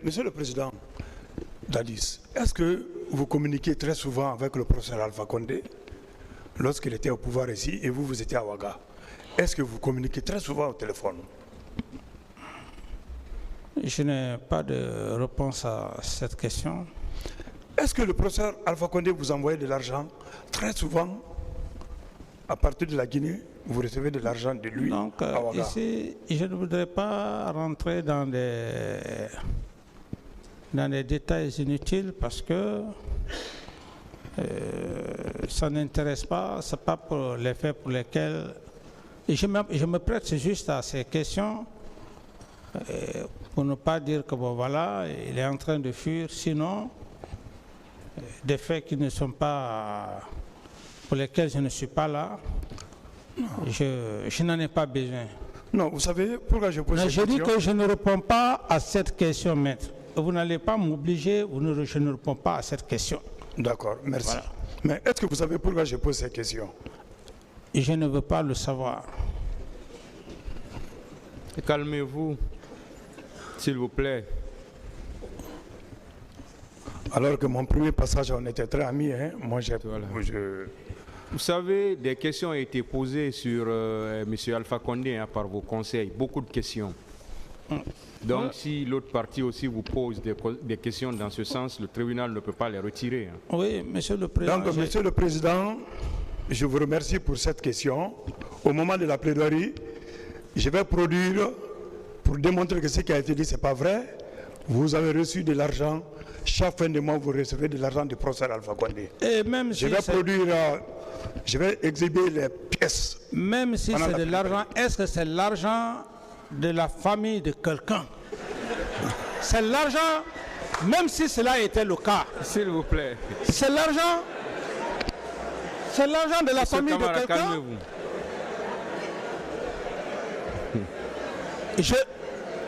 Monsieur le Président Dadis, est-ce que vous communiquez très souvent avec le professeur Alpha Condé lorsqu'il était au pouvoir ici et vous étiez à Ouaga? Est-ce que vous communiquez très souvent au téléphone? Je n'ai pas de réponse à cette question. Est-ce que le professeur Alpha Condé vous envoyait de l'argent très souvent à partir de la Guinée? Vous recevez de l'argent de lui? Donc, à Ouaga? ici, je ne voudrais pas rentrer dans des détails inutiles parce que ça n'intéresse pas, ce n'est pas pour les faits pour lesquels... Et je me prête juste à ces questions pour ne pas dire que bon voilà, il est en train de fuir, sinon des faits qui ne sont pas... pour lesquels je ne suis pas là, je n'en ai pas besoin. Non, vous savez pourquoi je pose cette question? Je dis que je ne réponds pas à cette question, maître. Vous n'allez pas m'obliger, je ne réponds pas à cette question. D'accord, merci. Voilà. Mais est-ce que vous savez pourquoi je pose cette question? Je ne veux pas le savoir. Calmez-vous, s'il vous plaît. Alors que mon premier passage, on était très amis, hein? Moi, Vous savez, des questions ont été posées sur M. Alpha Condé par vos conseils, beaucoup de questions. Donc, si l'autre partie aussi vous pose des questions dans ce sens, le tribunal ne peut pas les retirer. Oui, Monsieur le Président. Donc, Monsieur le Président, je vous remercie pour cette question. Au moment de la plaidoirie, je vais produire, pour démontrer que ce qui a été dit, ce n'est pas vrai. Vous avez reçu de l'argent. Chaque fin de mois, vous recevez de l'argent du professeur Alpha Condé. Et même si je vais exhiber les pièces. Même si c'est de l'argent, est-ce que c'est l'argent de la famille de quelqu'un? C'est l'argent, même si cela était le cas. S'il vous plaît. C'est l'argent de la famille de quelqu'un. Calmez-vous.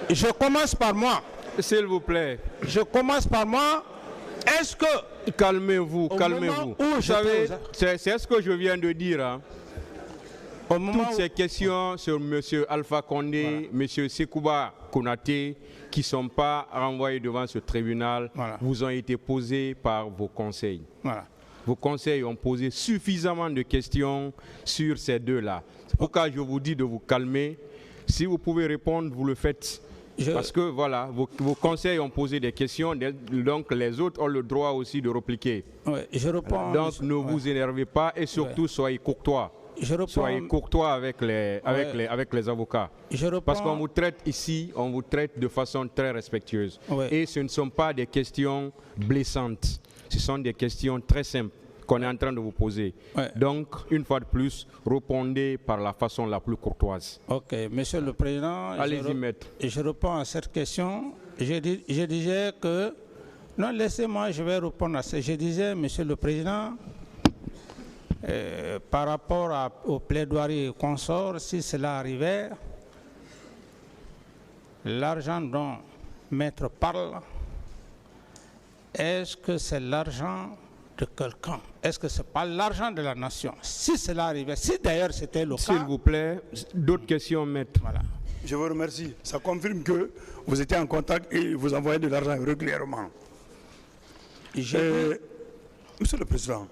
Je commence par moi. S'il vous plaît. Je commence par moi. Est-ce que... Calmez-vous, calmez-vous. Vous savez, c'est ce que je viens de dire. Hein. Toutes ces questions sur M. Alpha Condé, M. Sekouba Konaté, qui ne sont pas renvoyés devant ce tribunal, vous ont été posées par vos conseils. Vos conseils ont posé suffisamment de questions sur ces deux-là. C'est pourquoi je vous dis de vous calmer. Si vous pouvez répondre, vous le faites. Parce que voilà, vos conseils ont posé des questions, donc les autres ont le droit aussi de répliquer. Je réponds, donc ne vous énervez pas et surtout soyez courtois. Soyez courtois avec les avocats. Parce qu'on vous traite ici, on vous traite de façon très respectueuse. Et ce ne sont pas des questions blessantes, ce sont des questions très simples qu'on est en train de vous poser. Donc, une fois de plus, répondez par la façon la plus courtoise. Ok, Monsieur le Président, allez-y, maître. Je réponds à cette question. Je disais que... Non, laissez-moi, je vais répondre à ça. Je disais, Monsieur le Président, par rapport au plaidoirie consort, si cela arrivait, l'argent dont maître parle, est-ce que c'est l'argent de quelqu'un? Est-ce que ce n'est pas l'argent de la nation? Si cela arrivait, si d'ailleurs c'était le cas... S'il vous plaît, d'autres questions, maître. Voilà. Je vous remercie. Ça confirme que vous étiez en contact et vous envoyez de l'argent régulièrement. Monsieur le Président,